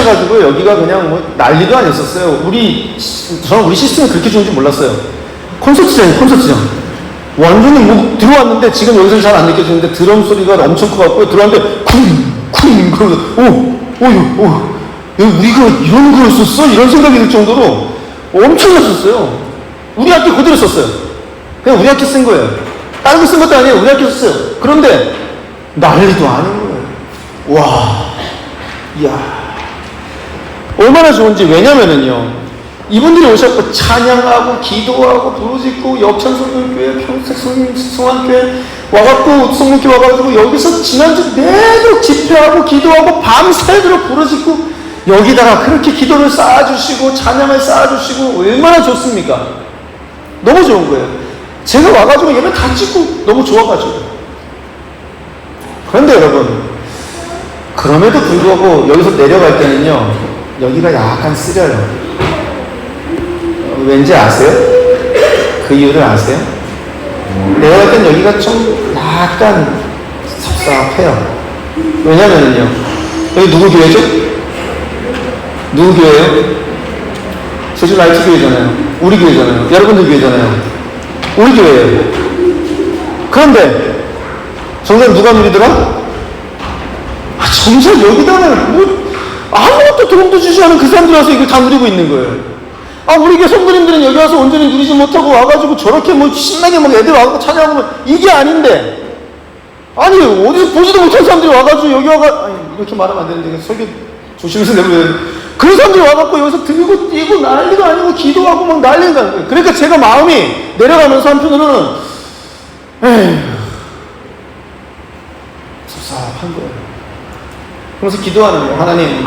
S1: 가지고 여기가 그냥 뭐 난리도 아니었었어요. 저는 우리 시스템이 그렇게 좋은지 몰랐어요. 콘서트장. 완전히 뭐 들어왔는데 지금 여기서 잘 안 느껴지는데 드럼 소리가 엄청 커갖고 들어왔는데 쿵 그러면서 우리가 이런 거였었어? 이런 생각이 들 정도로 엄청났었어요. 우리 학교 그대로 썼어요. 그냥 우리 학교 쓴 거예요. 다른 거 쓴 것도 아니에요. 우리 학교 썼어요. 그런데 난리도 아닌 거예요. 와, 이야, 얼마나 좋은지. 왜냐면은요, 이분들이 오셨고 찬양하고 기도하고 부르짖고 역천성교회, 평택성환교회 와갖고 성목교 와가지고 여기서 지난주 내도 집회하고 기도하고 밤새도록 부르짖고 여기다가 그렇게 기도를 쌓아주시고 찬양을 쌓아주시고 얼마나 좋습니까? 너무 좋은 거예요. 제가 와가지고 예배 다 찍고 너무 좋아가지고. 그런데 여러분, 그럼에도 불구하고 여기서 내려갈 때는요, 여기가 약간 쓰려요. 왠지 아세요? 그 이유를 아세요? 내려갈 땐 여기가 좀 약간 섭섭해요. 왜냐면은요, 여기 누구 교회죠? 누구 교회예요? 제주 라이트 교회잖아요. 우리 교회잖아요. 여러분들 교회잖아요. 우리 교회예요. 그런데 정작 누가 누리더라? 정작 여기다가 뭐 아무것도 도움도 주지 않은 그 사람들이 와서 이걸 다 누리고 있는 거예요. 우리 교회 성도님들은 여기 와서 온전히 누리지 못하고 와가지고 저렇게 뭐 신나게 막 애들 와서 찬양하면 이게 아닌데, 아니 어디서 보지도 못한 사람들이 와가지고 여기 와가, 이렇게 말하면 안 되는데 설교 조심해서 내보내요. 그런 사람들이 와갖고 여기서 들고 뛰고 난리가 아니고 기도하고 막 난리가 아닌 거예요. 그러니까 제가 마음이 내려가면서 한편으로는 섭섭한 거예요. 그래서 기도하는 거예요. 하나님,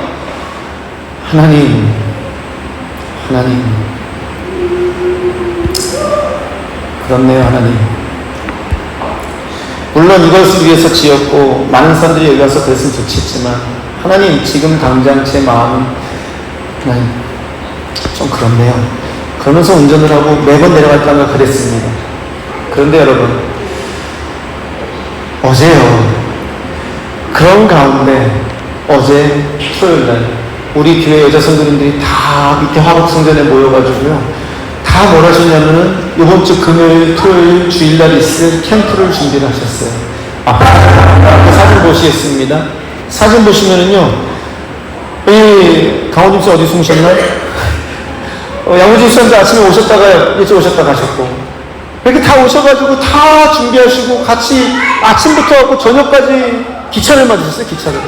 S1: 그렇네요. 하나님, 물론 이것을 위해서 지었고 많은 사람들이 여기 와서 그랬으면 좋겠지만 하나님, 지금 당장 제 마음은 하나님 좀 그렇네요. 그러면서 운전을 하고 매번 내려갈 때마다 그랬습니다. 그런데 여러분, 어제요, 그런 가운데 어제 토요일날 우리 교회 여자 성도님들이 다 밑에 화곡성전에 모여가지고요, 다 뭘 하셨냐면은 이번 주 금요일, 토요일, 주일날 있을 캠프를 준비를 하셨어요. 그 사진 보시겠습니다. 사진 보시면은요, 강호준 씨 어디 숨으셨나요? 양호진 씨한테 아침에 오셨다가 일찍 오셨다 가셨고, 이렇게 다 오셔가지고 다 준비하시고 같이 아침부터 하고 저녁까지 기차를 만드셨어요. 기차를.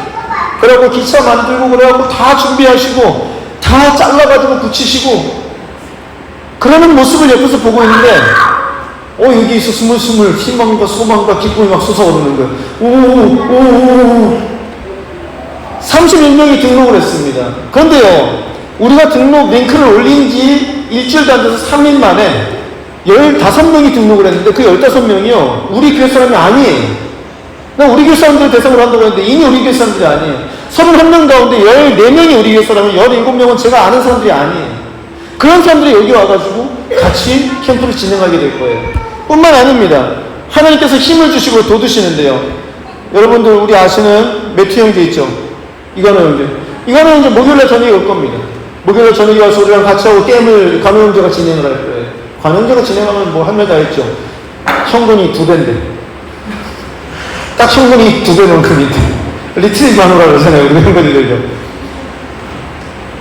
S1: 그래갖고 기차 만들고 그래갖고 다 준비하시고 다 잘라가지고 붙이시고 그러는 모습을 옆에서 보고 있는데 여기서 스물스물 희망과 소망과 기쁨이 막 솟아오르는 거예요. 오 31명이 등록을 했습니다. 그런데요, 우리가 등록 링크를 올린 지 일주일도 안 돼서 3일 만에 15명이 등록을 했는데 그 15명이요 우리 교회 사람이 아니에요. 우리 교회 사람들을 대상으로 한다고 했는데 이미 우리 교회 사람들이 아니에요. 31명 가운데 14명이 우리 교회 사람이고 17명은 제가 아는 사람들이 아니에요. 그런 사람들이 여기 와가지고 같이 캠프를 진행하게 될 거예요. 뿐만 아닙니다. 하나님께서 힘을 주시고 도두시는데요, 여러분들 우리 아시는 매튜 형제 있죠? 이거는 이제 목요일날 저녁에 올 겁니다. 목요일날 저녁에 와서 우리랑 같이 하고 게임을 관우 형제가 진행을 할 거예요. 관우 형제가 진행하면 뭐 할 말 다 했죠. 현금이 2배인데 딱 현금이 2배만큼인데 리트리 관우라고 하잖아요. 우리 현금이들요.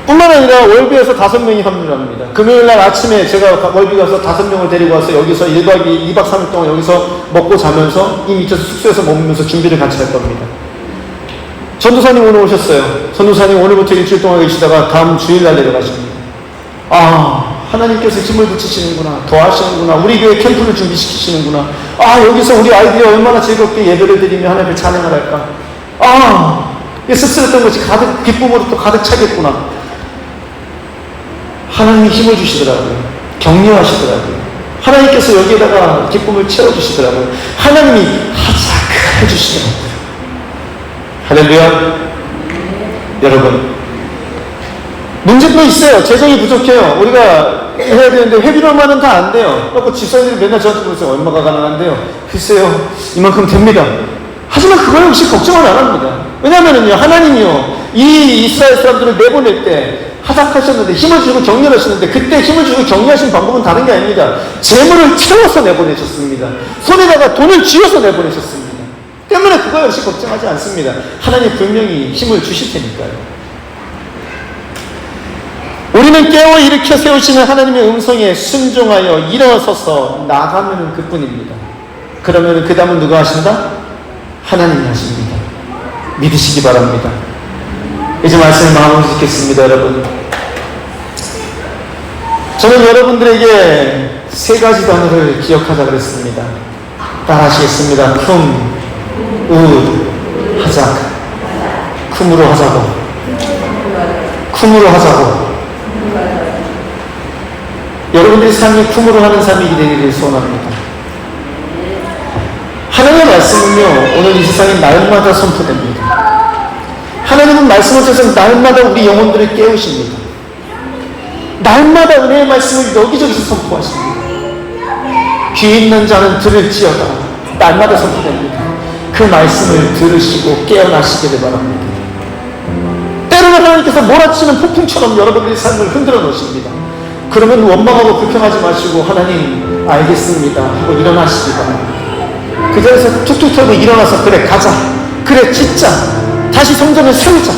S1: 뿐만 아니라 월비에서 5명이 합류를 합니다. 금요일날 아침에 제가 월비 가서 5명을 데리고 와서 여기서 2박 3일 동안 여기서 먹고 자면서 이 밑에서 숙소에서 머물면서 준비를 같이 할 겁니다. 전도사님 오늘 오셨어요. 전도사님 오늘부터 일주일 동안 계시다가 다음 주일날 내려가십니다. 하나님께서 힘을 붙이시는구나, 더하시는구나, 우리 교회 캠프를 준비시키시는구나, 여기서 우리 아이들이 얼마나 즐겁게 예배를 드리며 하나님을 찬양을 할까, 쓸쓸했던 것이 가득 기쁨으로 또 가득 차겠구나. 하나님이 힘을 주시더라고요. 격려하시더라고요. 하나님께서 여기에다가 기쁨을 채워주시더라고요. 하나님이 하자 해주시더라고요. 할렐루야. 여러분, 문제도 있어요. 재정이 부족해요. 우리가 해야 되는데 회비로만은 다 안 돼요. 그래서 집사님들이 맨날 저한테 그러세요. 얼마가 가능한데요? 글쎄요, 이만큼 됩니다. 하지만 그걸 혹시 걱정을 안 합니다. 왜냐면은요, 하나님이요, 이 이스라엘 사람들을 내보낼 때 하작하셨는데 힘을 주고 격려하시는데, 그때 힘을 주고 격려하신 방법은 다른 게 아닙니다. 재물을 채워서 내보내셨습니다. 손에다가 돈을 쥐어서 내보내셨습니다. 때문에 그거 역시 걱정하지 않습니다. 하나님 분명히 힘을 주실 테니까요. 우리는 깨워 일으켜 세우시는 하나님의 음성에 순종하여 일어서서 나가면 그뿐입니다. 그러면 그 다음은 누가 하신다? 하나님이 하십니다. 믿으시기 바랍니다. 이제 말씀을 마음으로 짓겠습니다. 여러분, 저는 여러분들에게 세 가지 단어를 기억하자 그랬습니다. 따라하시겠습니다. 쿰, 우, 하자. 쿰으로 하자고. 쿰으로 하자고. 여러분들의 삶이 쿰으로 하는 삶이 되기를 소원합니다. 하나님의 말씀은요, 오늘 이 세상에 날마다 선포됩니다. 하나님은 말씀을 통해서 날마다 우리 영혼들을 깨우십니다. 날마다 은혜의 말씀을 여기저기서 선포하십니다. 귀 있는 자는 들을지어다. 날마다 선포됩니다. 그 말씀을 들으시고 깨어나시기를 바랍니다. 때로는 하나님께서 몰아치는 폭풍처럼 여러분들의 삶을 흔들어 놓으십니다. 그러면 원망하고 불평하지 마시고 하나님 알겠습니다 하고 일어나시기 바랍니다. 그 자리에서 툭툭 털고 일어나서 그래 가자, 그래 짓자, 다시 성전을 세우자.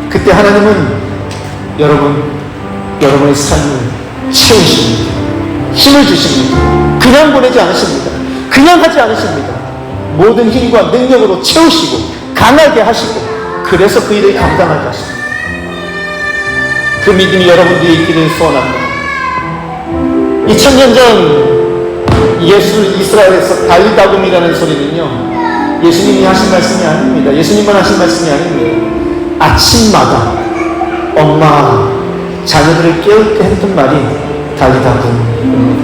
S1: 그때 하나님은 여러분의 삶을 채우십니다. 힘을 주십니다. 그냥 보내지 않으십니다. 그냥 하지 않으십니다. 모든 힘과 능력으로 채우시고 강하게 하시고, 그래서 그 일을 감당하게 하십니다. 그 믿음이 여러분들이 있기를 소원합니다. 2000년 전 이스라엘에서 달리다굼이라는 소리는요, 예수님이 하신 말씀이 아닙니다. 예수님만 하신 말씀이 아닙니다. 아침마다 엄마 자녀들을 깨울 때 했던 말이 달리다굼입니다.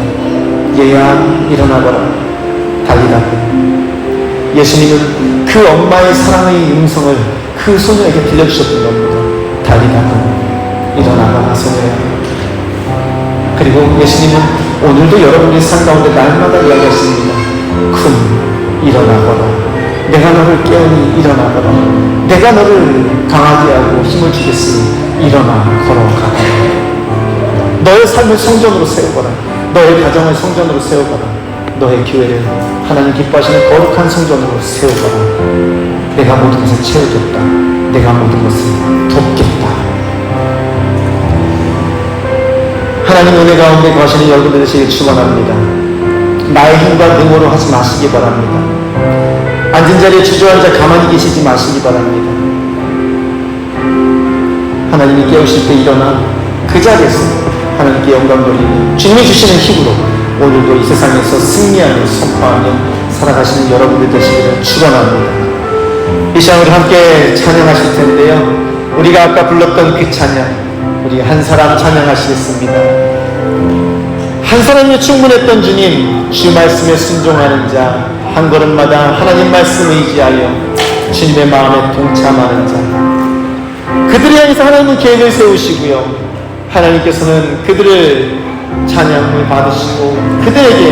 S1: 얘야 일어나거라, 달리다굼. 예수님은 그 엄마의 사랑의 음성을 그 소녀에게 들려주셨던 겁니다. 달리다굼, 일어나거라 소녀야. 그리고 예수님은 오늘도 여러분의 삶 가운데 날마다 이야기하십니다. 쿰, 일어나거라. 내가 너를 깨우니 일어나거라. 내가 너를 강하게 하고 힘을 주겠으니 일어나 걸어가거라. 너의 삶을 성전으로 세우거라. 너의 가정을 성전으로 세우거라. 너의 교회를 하나님 기뻐하시는 거룩한 성전으로 세우거라. 내가 모든 것을 채우겠다. 내가 모든 것을 돕겠다. 하나님 은혜 가운데 거하시는 여러분들 되시길 축원합니다. 나의 힘과 능으로 하지 마시기 바랍니다. 앉은 자리에 주저앉아 가만히 계시지 마시기 바랍니다. 하나님이 깨우실 때 일어나 그 자리에서 하나님께 영광 돌리는 주님이 주시는 힘으로 오늘도 이 세상에서 승리하며 선포하며 살아가시는 여러분들 되시기를 축원합니다. 이 시간 우리 함께 찬양하실 텐데요, 우리가 아까 불렀던 그 찬양, 우리 한 사람 찬양하시겠습니다. 한 사람이 충분했던 주님, 주 말씀에 순종하는 자, 한 걸음마다 하나님 말씀 의지하여 주님의 마음에 동참하는 자, 그들을 향해서 하나님은 계획을 세우시고요, 하나님께서는 그들을 찬양을 받으시고 그들에게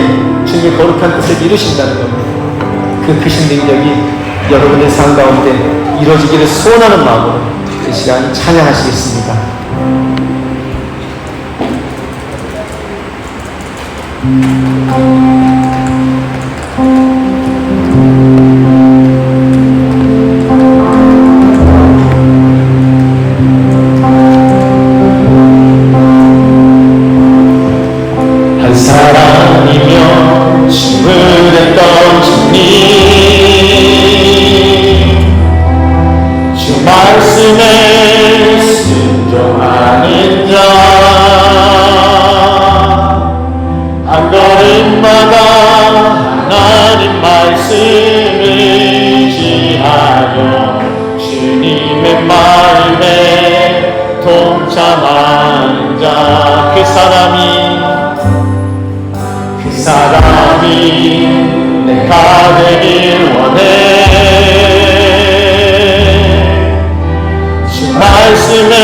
S1: 주님의 거룩한 뜻을 이루신다는 겁니다. 그 크신 능력이 여러분의 삶 가운데 이루어지기를 소원하는 마음으로 이 시간 찬양하시겠습니다. 한 사람이며 충분했던 주님, 주 말씀에 순종하는 자, 한 걸음마다 하나님 말씀을 지하여 주님의 마음에 동참하는 자, 그 사람이 내가 되길 원해. 주 말씀에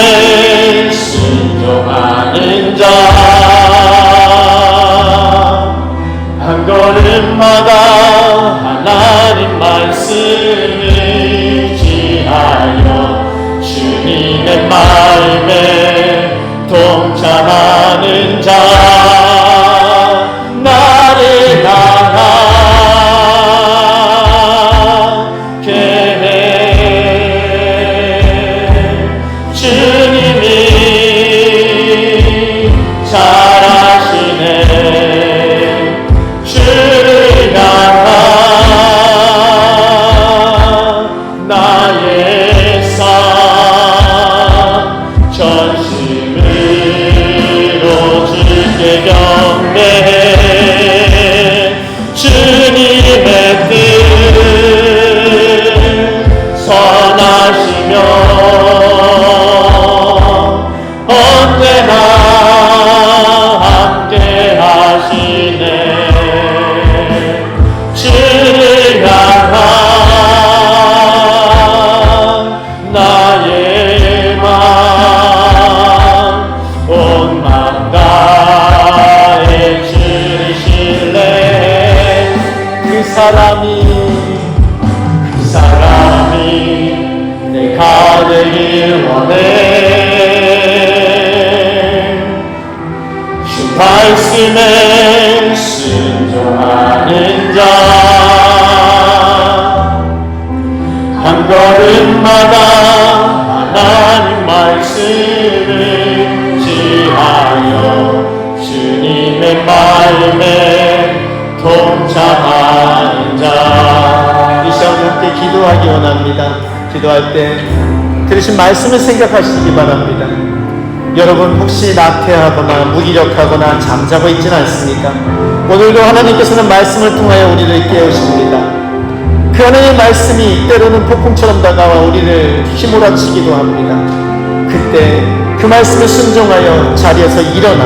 S1: 순종하는 자, 한 걸음마다 하나님 말씀을 지하여 주님의 마음에 동참하는 자, 나를 향하게 해. 주님
S2: 전심으로 주께 경배해 주님의 뜻 선하시며 언제나 함께 하시네 주를 향한 나의 온 마음 다해 주를 신뢰해 그 사람이 내가 되길 원해 주 말씀에 순종하는 자 한 걸음마다 하나님 말씀을 지하여 주님의 마음에 동참하는 자
S1: 이 시간 함께 기도하기 원합니다. 기도할 때 들으신 말씀을 생각하시기 바랍니다. 여러분 혹시 나태하거나 무기력하거나 잠자고 있지는 않습니까? 오늘도 하나님께서는 말씀을 통하여 우리를 깨우십니다. 그 하나님의 말씀이 때로는 폭풍처럼 다가와 우리를 휘몰아치기도 합니다. 그때 그 말씀에 순종하여 자리에서 일어나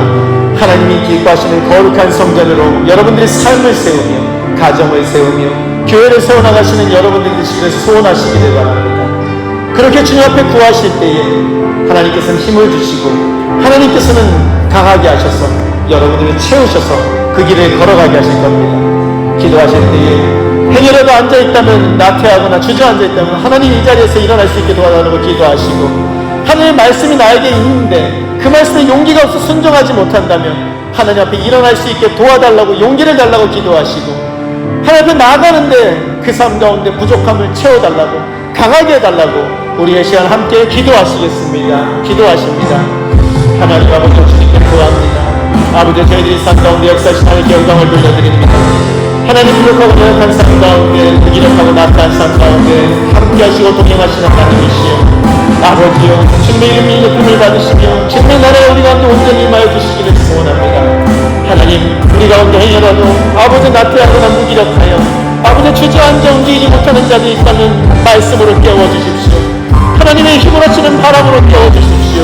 S1: 하나님이 기뻐하시는 거룩한 성전으로 여러분들의 삶을 세우며 가정을 세우며 교회를 세워나가시는 여러분들이 되시기를 소원하시기를 바랍니다. 그렇게 주님 앞에 구하실 때에 하나님께서는 힘을 주시고 하나님께서는 강하게 하셔서 여러분들을 채우셔서 그 길을 걸어가게 하실 겁니다. 기도하실 때에 행여라도 앉아있다면 나태하거나 주저앉아있다면 하나님 이 자리에서 일어날 수 있게 도와달라고 기도하시고 하나님의 말씀이 나에게 있는데 그 말씀에 용기가 없어 순종하지 못한다면 하나님 앞에 일어날 수 있게 도와달라고 용기를 달라고 기도하시고 하나님 앞에 나아가는데 그 삶 가운데 부족함을 채워달라고 강하게 해달라고 우리의 시간 함께 기도하시겠습니다. 기도하십니다. 하나님 아버지 주님께 구합니다. 아버지 저희들이 삶 가운데 역사하신 하나님께 영광을 돌려드립니다. 하나님 부족하고 연약한 삶 가운데 무기력하고 나태한 삶 가운데 함께 하시고 동행하시는 하나님이시여 아버지여 주님의 이름이 높임을 받으시며 주님의 나라에 우리 가운데 온전히 임하여 주시기를 소원합니다. 하나님 우리 가운데 행여라도 아버지 나태하거나 무기력하여 아버지 주저앉아 움직이지 못하는 자들이 있다면 말씀으로 깨워주십시오. 하나님의 휘몰아치는 바람으로 깨워주십시오.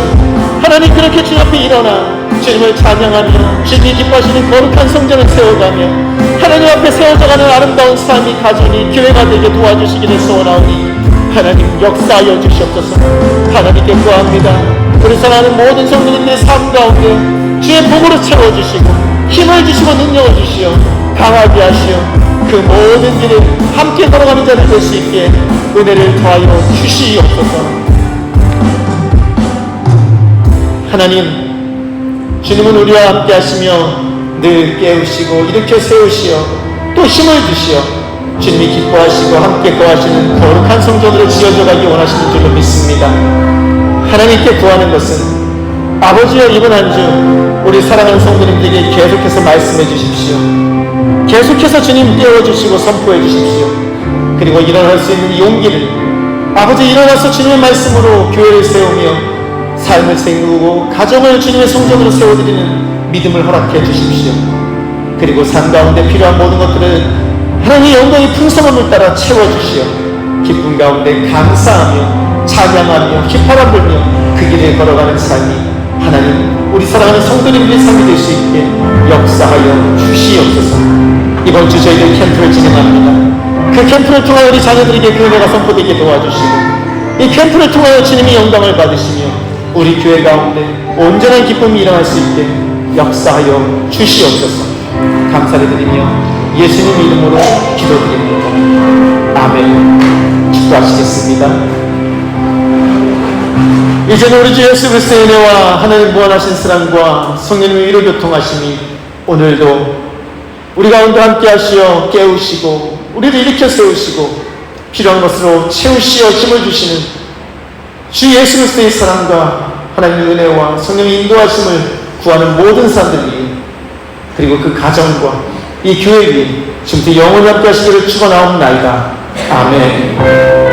S1: 하나님 그렇게 주님 앞에 일어나 주님을 찬양하며 주님이 기뻐하시는 거룩한 성전을 세워가며 하나님 앞에 세워져가는 아름다운 삶이 가정이 교회가 되게 도와주시기를 소원하오니 하나님 역사하여 주시옵소서. 하나님께 구합니다. 우리 사랑하는 모든 성도님들의 삶 가운데 주의 복으로 채워주시고 힘을 주시고 능력을 주시어 강하게 하시어 그 모든 길을 함께 걸어가는 자들 될 수 있게 은혜를 더하여 주시옵소서. 하나님 주님은 우리와 함께 하시며 늘 깨우시고 일으켜 세우시어 또 힘을 주시어 주님이 기뻐하시고 함께 거하시는 거룩한 성전으로 지어져 가기 원하시는 줄로 믿습니다. 하나님께 구하는 것은 아버지여 이번 한 주 우리 사랑하는 성도님들에게 계속해서 말씀해 주십시오. 계속해서 주님 깨워주시고 선포해 주십시오. 그리고 일어날 수 있는 용기를 아버지 일어나서 주님의 말씀으로 교회를 세우며 삶을 세우고 가정을 주님의 성전으로 세워드리는 믿음을 허락해 주십시오. 그리고 삶 가운데 필요한 모든 것들을 하나님의 영광의 풍성함을 따라 채워주시어 기쁨 가운데 감사하며 찬양하며 휘파람 불며 그 길을 걸어가는 삶이 하나님 우리 사랑하는 성도님들의 삶이 될 수 있게 역사하여 주시옵소서. 이번 주 저희들 캠프를 진행합니다. 그 캠프를 통하여 우리 자녀들에게 그 은혜가 선포되게 도와주시고 이 캠프를 통하여 주님의 영광을 받으시며 우리 교회 가운데 온전한 기쁨이 일어날 수 있게 역사하여 주시옵소서. 감사를 드리며 예수님 이름으로 기도드립니다. 아멘. 기도하시겠습니다. 이제는 우리 주 예수 그리스도의 은혜와 하나님 무한하신 사랑과 성령님의 위로 교통하심이 오늘도 우리 가운데 함께 하시어 깨우시고 우리를 일으켜 세우시고 필요한 것으로 채우시어 힘을 주시는 주 예수 그리스도의 사랑과 하나님의 은혜와 성령의 인도하심을 구하는 모든 사람들 위해 그리고 그 가정과 이 교회 위에 지금부터 영원히 함께 하시기를 축원하옵나이다. 아멘.